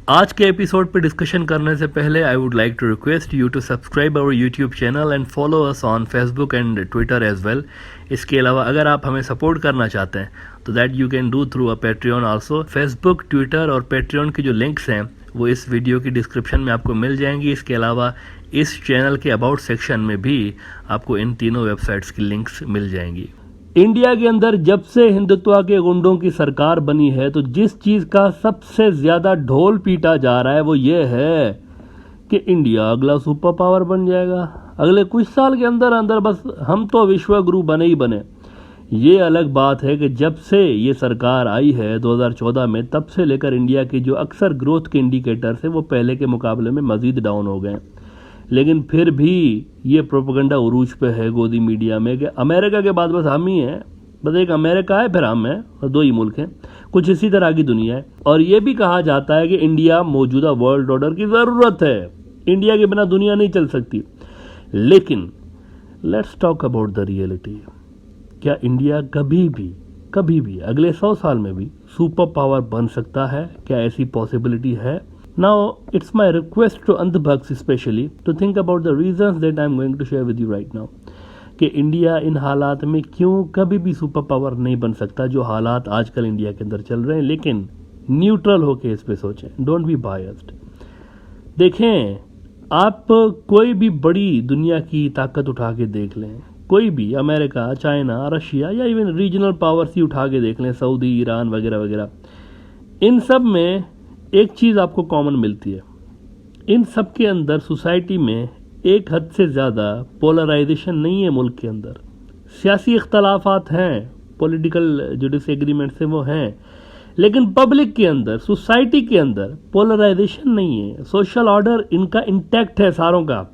आज के एपिसोड पे डिस्कशन करने से पहले I would like to request you to subscribe our YouTube channel and follow us on Facebook and Twitter as well. इसके अलावा अगर आप हमें सपोर्ट करना चाहते हैं तो that you can do through a Patreon also. Facebook, Twitter और पेट्रियन की जो लिंक्स हैं वो इस वीडियो की डिस्क्रिप्शन में आपको मिल जाएंगी। इसके अलावा इस चैनल के अबाउट सेक्शन में भी आपको इन तीनों वेबसाइट्स की लिंक्स मिल जाएंगी। इंडिया के अंदर जब से हिंदुत्व के गुंडों की सरकार बनी है तो जिस चीज का सबसे ज्यादा ढोल पीटा जा रहा है वो ये है कि इंडिया अगला सुपर पावर बन जाएगा अगले कुछ साल के अंदर अंदर, बस हम तो विश्व गुरु बने ही बने। ये अलग बात है कि जब से ये सरकार आई है 2014 में, तब से लेकर इंडिया के जो अक्सर ग्रोथ के इंडिकेटर्स है वो पहले के मुकाबले में मजीद डाउन हो गए। लेकिन फिर भी ये प्रोपेगेंडा उरूज पे है गोदी मीडिया में कि अमेरिका के बाद बस हम ही हैं, बस एक अमेरिका है फिर हम हैं और दो ही मुल्क हैं, कुछ इसी तरह की दुनिया है। और ये भी कहा जाता है कि इंडिया मौजूदा वर्ल्ड ऑर्डर की ज़रूरत है, इंडिया के बिना दुनिया नहीं चल सकती। लेकिन let's talk about the reality. क्या इंडिया कभी भी अगले 100 साल में भी सुपर पावर बन सकता है? क्या ऐसी पॉसिबिलिटी है? Now, it's my request to Andhbhaks especially to think about the reasons that I'm going to share with you right now. कि इंडिया इन हालात में क्यों कभी भी सुपर पावर नहीं बन सकता, जो हालात आजकल इंडिया के अंदर चल रहे हैं। लेकिन न्यूट्रल होके इस पे सोचें, डोंट बी बायस्ड। देखें, आप कोई भी बड़ी दुनिया की ताकत उठा के देख लें, कोई भी अमेरिका, चाइना, रशिया या इवन रीजनल पावर्स ही उठा के देख लें, सऊदी, ईरान वगैरह वगैरह, इन सब में एक चीज़ आपको कॉमन मिलती है। इन सब के अंदर सोसाइटी में एक हद से ज़्यादा पोलराइजेशन नहीं है। मुल्क के अंदर सियासी इख्तलाफात हैं, पॉलिटिकल जो डिसएग्रीमेंट्स हैं वो हैं, लेकिन पब्लिक के अंदर, सोसाइटी के अंदर पोलराइजेशन नहीं है। सोशल ऑर्डर इनका इंटैक्ट है सारों का।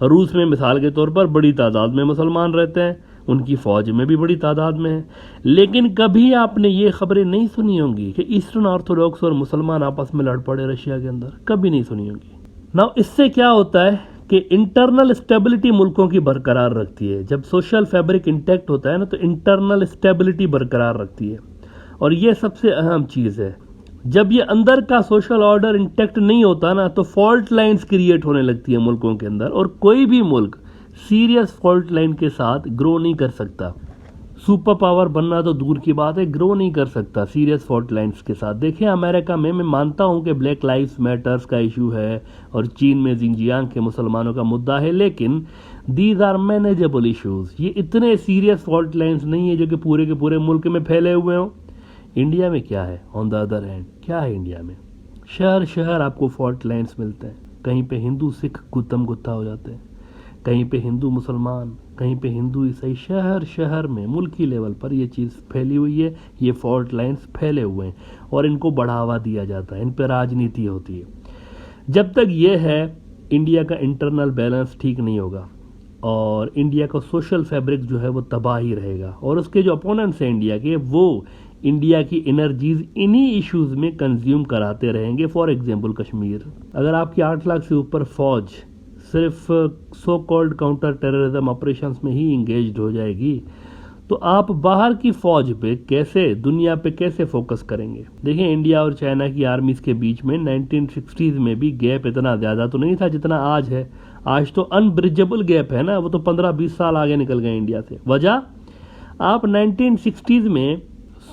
रूस में मिसाल के तौर पर बड़ी तादाद में मुसलमान रहते हैं, उनकी फ़ौज में भी बड़ी तादाद में है। लेकिन कभी आपने ये खबरें नहीं सुनी होंगी कि ईस्टर्न ऑर्थोडॉक्स और मुसलमान आपस में लड़ पड़े रशिया के अंदर, कभी नहीं सुनी होंगी। नाउ इससे क्या होता है कि इंटरनल स्टेबिलिटी मुल्कों की बरकरार रखती है। जब सोशल फैब्रिक इंटैक्ट होता है ना, तो इंटरनल स्टेबिलिटी बरकरार रखती है, और ये सबसे अहम चीज़ है। जब ये अंदर का सोशल ऑर्डर इंटैक्ट नहीं होता ना, तो फॉल्ट लाइन्स क्रिएट होने लगती है मुल्कों के अंदर, और कोई भी मुल्क सीरियस फॉल्ट लाइन के साथ ग्रो नहीं कर सकता। सुपर पावर बनना तो दूर की बात है, ग्रो नहीं कर सकता सीरियस फॉल्ट लाइन्स के साथ। देखिए, अमेरिका में मैं मानता हूं कि ब्लैक लाइव्स मैटर्स का इशू है और चीन में जिंजियांग के मुसलमानों का मुद्दा है, लेकिन दीज आर मैनेजेबल इशूज। ये इतने सीरियस फॉल्ट लाइन्स नहीं है जो कि पूरे के पूरे मुल्क में फैले हुए हों। इंडिया में क्या है? ऑन द अदर हैंड क्या है इंडिया में? शहर शहर आपको फॉल्ट लाइन्स मिलते हैं। कहीं पे हिंदू सिख गुत्तम गुत्ता हो जाते हैं, कहीं पे हिंदू मुसलमान, कहीं पे हिंदू ईसाई। शहर शहर में मुल्की लेवल पर ये चीज़ फैली हुई है, ये फॉल्ट लाइन्स फैले हुए हैं और इनको बढ़ावा दिया जाता है, इन पर राजनीति होती है। जब तक ये है, इंडिया का इंटरनल बैलेंस ठीक नहीं होगा और इंडिया का सोशल फैब्रिक जो है वो तबाह ही रहेगा, और उसके जो अपोनेंट्स हैं इंडिया के, वो इंडिया की एनर्जीज इन्हीं इश्यूज में कंज्यूम कराते रहेंगे। फॉर एग्जांपल कश्मीर, अगर आपकी 8 लाख से ऊपर फौज सिर्फ so called counter terrorism operations में ही इंगेज्ड हो जाएगी, तो आप बाहर की फौज पे कैसे, दुनिया पे कैसे फोकस करेंगे? देखिए, इंडिया और चाइना की आर्मीज के बीच में 1960s में भी गैप इतना ज़्यादा तो नहीं था जितना आज है। आज तो अनब्रिजेबल गैप है ना, वो तो 15-20 साल आगे निकल गए इंडिया से। वजह, आप 1960s में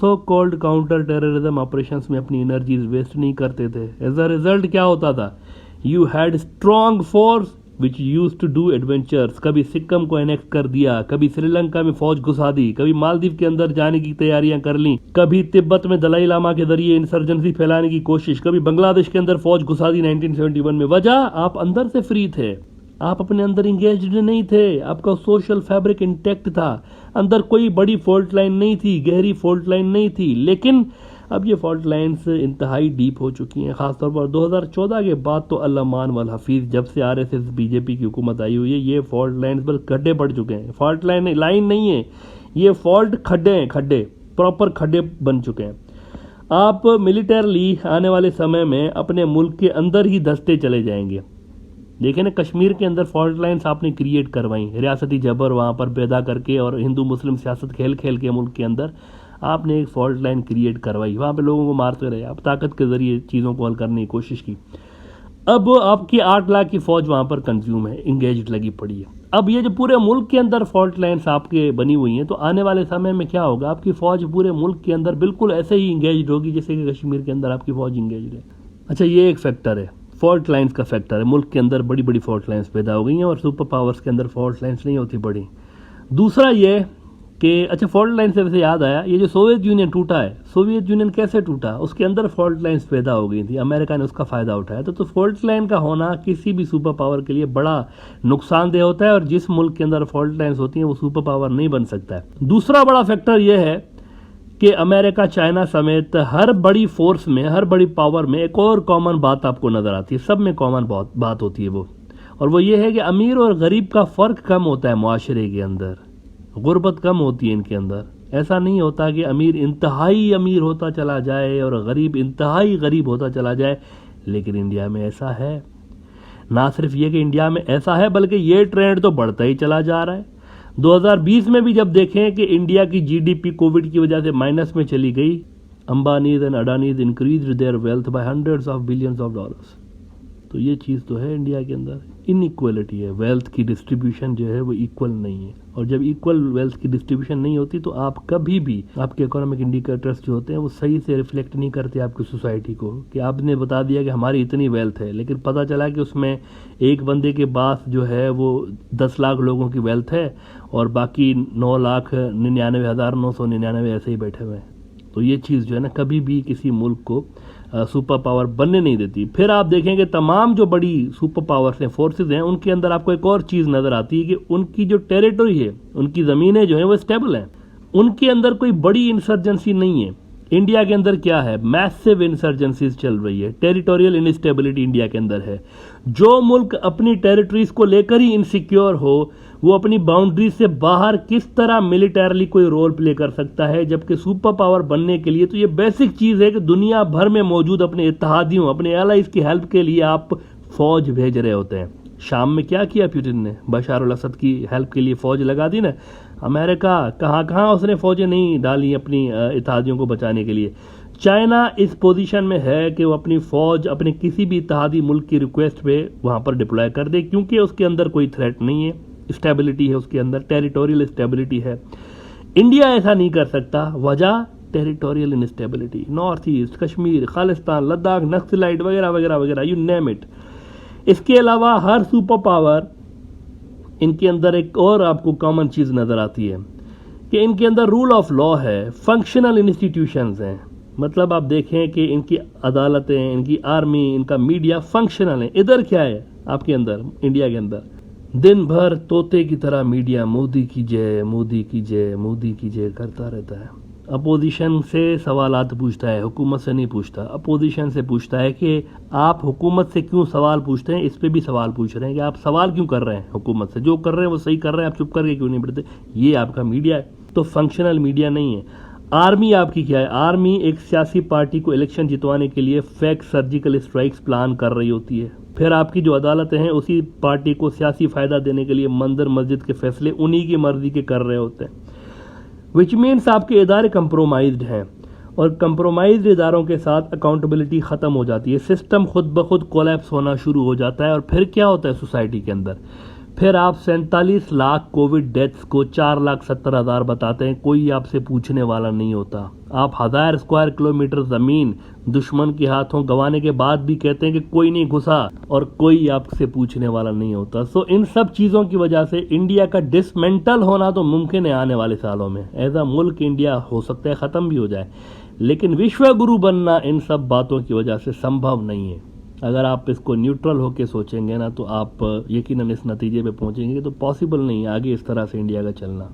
so called counter terrorism operations में अपनी एनर्जीज वेस्ट नहीं करते थे। एज अ रिजल्ट क्या होता था? You had strong force which use to do adventures. कभी सिक्किम को एनेक्ट कर दिया, कभी श्रीलंका में फौज घुसा दी, कभी मालदीव के अंदर जाने की तैयारियां कर ली, कभी तिब्बत में दलाई लामा के जरिए इंसर्जेंसी फैलाने की कोशिश, कभी बांग्लादेश के अंदर फौज घुसा दी 1971 में। वजह, आप अंदर से फ्री थे, आप अपने अंदर इंगेज्ड नहीं थे, आपका सोशल फैब्रिक इंटैक्ट था, अंदर कोई बड़ी फॉल्ट लाइन नहीं थी, गहरी फॉल्ट लाइन नहीं थी। लेकिन अब ये फॉल्ट लाइन्स इंतहाई डीप हो चुकी हैं, खासतौर पर 2014 के बाद तो अल्लामान वल हफीज, जब से आरएसएस बीजेपी की हुकूमत आई हुई है, ये फॉल्ट लाइन्स बस गड्ढे पड़ चुके हैं। फॉल्ट लाइन नहीं है, ये फॉल्ट खड्डे हैं, खड्डे, प्रॉपर खड्डे बन चुके हैं। आप मिलिटरली आने वाले समय में अपने मुल्क के अंदर ही धंसते चले जाएंगे। देखिए ना, कश्मीर के अंदर फॉल्ट लाइन्स आपने क्रिएट करवाई, रियासती जबर वहाँ पर पैदा करके और हिंदू मुस्लिम सियासत खेल खेल के मुल्क के अंदर आपने एक फॉल्ट लाइन क्रिएट करवाई, वहाँ पे लोगों को मारते रहे, आप ताकत के ज़रिए चीज़ों को हल करने की कोशिश की। अब आपकी 8 लाख की फ़ौज वहाँ पर कंज्यूम है, इंगेज लगी पड़ी है। अब ये जो पूरे मुल्क के अंदर फॉल्ट लाइन्स आपके बनी हुई हैं, तो आने वाले समय में क्या होगा, आपकी फ़ौज पूरे मुल्क के अंदर बिल्कुल ऐसे ही इंगेज होगी जैसे कि कश्मीर के अंदर आपकी फ़ौज इंगेज है। अच्छा, ये एक फैक्टर है, फॉल्ट लाइन्स का फैक्टर है। मुल्क के अंदर बड़ी बड़ी फॉल्ट लाइन्स पैदा हो गई हैं और सुपर पावर्स के अंदर फॉल्ट लाइन्स नहीं होती बड़ी। दूसरा ये कि अच्छा, फॉल्ट लाइन से वैसे याद आया, ये जो सोवियत यूनियन टूटा है, सोवियत यूनियन कैसे टूटा, उसके अंदर फॉल्ट लाइन्स पैदा हो गई थी, अमेरिका ने उसका फ़ायदा उठाया। तो फॉल्ट लाइन का होना किसी भी सुपर पावर के लिए बड़ा नुकसानदेह होता है, और जिस मुल्क के अंदर फॉल्ट लाइन्स होती हैं वो सुपर पावर नहीं बन सकता है। दूसरा बड़ा फैक्टर यह है कि अमेरिका, चाइना समेत हर बड़ी फोर्स में, हर बड़ी पावर में एक और कॉमन बात आपको नज़र आती है, सब में कॉमन बात होती है वो, और वो ये है कि अमीर और गरीब का फ़र्क कम होता है मुआशरे के अंदर, गुर्बत कम होती है इनके अंदर। ऐसा नहीं होता कि अमीर इंतहाई अमीर होता चला जाए और गरीब इंतहाई गरीब होता चला जाए, लेकिन इंडिया में ऐसा है। ना सिर्फ ये कि इंडिया में ऐसा है, बल्कि ये ट्रेंड तो बढ़ता ही चला जा रहा है। 2020 में भी जब देखें कि इंडिया की जीडीपी कोविड की वजह से माइनस में चली गई, Ambanis and Adanis increased their wealth by hundreds of billions of dollars. तो ये चीज़ तो है इंडिया के अंदर, इनइक्वलिटी है, वेल्थ की डिस्ट्रीब्यूशन जो है वो इक्वल नहीं है, और जब इक्वल वेल्थ की डिस्ट्रीब्यूशन नहीं होती तो आप कभी भी, आपके इकोनॉमिक इंडिकेटर्स जो होते हैं वो सही से रिफ्लेक्ट नहीं करते आपकी सोसाइटी को, कि आपने बता दिया कि हमारी इतनी वेल्थ है, लेकिन पता चला कि उसमें एक बंदे के पास जो है वो 10 लाख लोगों की वेल्थ है और बाकी 9,99,999 ऐसे ही बैठे हुए हैं। तो ये चीज़ जो है ना, कभी भी किसी मुल्क को सुपर पावर बनने नहीं देती। फिर आप देखेंगे तमाम जो बड़ी सुपर पावर्स हैं, फोर्सेस हैं, उनके अंदर आपको एक और चीज़ नज़र आती है कि उनकी जो टेरिटरी है, उनकी ज़मीनें जो हैं वो स्टेबल हैं, उनके अंदर कोई बड़ी इंसर्जेंसी नहीं है। इंडिया के अंदर क्या है, मैसिव इंसर्जेंसीज चल रही है, टेरिटोरियल इनस्टेबिलिटी इंडिया के अंदर है। जो मुल्क अपनी टेरिटरीज को लेकर ही इनसिक्योर हो, वो अपनी बाउंड्री से बाहर किस तरह मिलिटरली कोई रोल प्ले कर सकता है, जबकि सुपर पावर बनने के लिए तो ये बेसिक चीज़ है कि दुनिया भर में मौजूद अपने इत्तेहादियों, अपने एलाइज की हेल्प के लिए आप फौज भेज रहे होते हैं। शाम में क्या किया पुतिन ने, बशार अल असद की हेल्प के लिए फौज लगा दी ना। अमेरिका कहाँ कहाँ उसने फौजें नहीं डाली अपनी इत्तेहादियों को बचाने के लिए। चाइना इस पोजीशन में है कि वो अपनी फौज अपने किसी भी इत्तेहादी मुल्क की रिक्वेस्ट पे वहाँ पर डिप्लॉय कर दे, क्योंकि उसके अंदर कोई थ्रेट नहीं है, स्टेबिलिटी है उसके अंदर, टेरिटोरियल स्टेबिलिटी है। इंडिया ऐसा नहीं कर सकता, वजह territorial instability, north east, Kashmir, Khalistan, Ladakh, naxalite वगैरह वगैरह वगैरह, यू नेम इट। इसके अलावा हर सुपर पावर, इनके अंदर एक और आपको कॉमन चीज़ नज़र आती है कि इनके अंदर रूल ऑफ लॉ है, फंक्शनल इंस्टीट्यूशंस हैं। मतलब आप देखें कि इनकी अदालतें, इनकी आर्मी, इनका मीडिया फंक्शनल है। इधर क्या है आपके अंदर, इंडिया के अंदर दिन भर तोते की तरह मीडिया मोदी की जय, मोदी की जय, मोदी की जय करता रहता है। अपोजिशन से सवालात पूछता है, हुकूमत से नहीं पूछता। अपोजिशन से पूछता है कि आप हुकूमत से क्यों सवाल पूछते हैं, इस पे भी सवाल पूछ रहे हैं कि आप सवाल क्यों कर रहे हैं हुकूमत से, जो कर रहे हैं वो सही कर रहे हैं, आप चुप करके क्यों नहीं बैठते। ये आपका मीडिया है, तो फंक्शनल मीडिया नहीं है। आर्मी आपकी क्या है, आर्मी एक सियासी पार्टी को इलेक्शन जितवाने के लिए फेक सर्जिकल स्ट्राइक्स प्लान कर रही होती है। फिर आपकी जो अदालतें हैं, उसी पार्टी को सियासी फ़ायदा देने के लिए मंदिर मस्जिद के फैसले उन्हीं की मर्जी के कर रहे होते हैं, विच मीन्स आपके इदारे कंप्रोमाइज्ड हैं, और कंप्रोमाइज्ड इदारों के साथ अकाउंटेबिलिटी ख़त्म हो जाती है, सिस्टम खुद ब खुद कोलैप्स होना शुरू हो जाता है। और फिर क्या होता है सोसाइटी के अंदर, फिर आप 47 लाख कोविड डेथ्स को 4,70,000 बताते हैं, कोई आपसे पूछने वाला नहीं होता। आप 1000 स्क्वायर किलोमीटर ज़मीन दुश्मन के हाथों गंवाने के बाद भी कहते हैं कि कोई नहीं घुसा, और कोई आपसे पूछने वाला नहीं होता। सो इन सब चीज़ों की वजह से इंडिया का डिसमेंटल होना तो मुमकिन है आने वाले सालों में। एज अ मुल्क इंडिया हो सकता है ख़त्म भी हो जाए, लेकिन विश्व गुरु बनना इन सब बातों की वजह से संभव नहीं है। अगर आप इसको न्यूट्रल होकर सोचेंगे ना, तो आप यकीनन इस नतीजे पे पहुंचेंगे तो पॉसिबल नहीं है आगे इस तरह से इंडिया का चलना।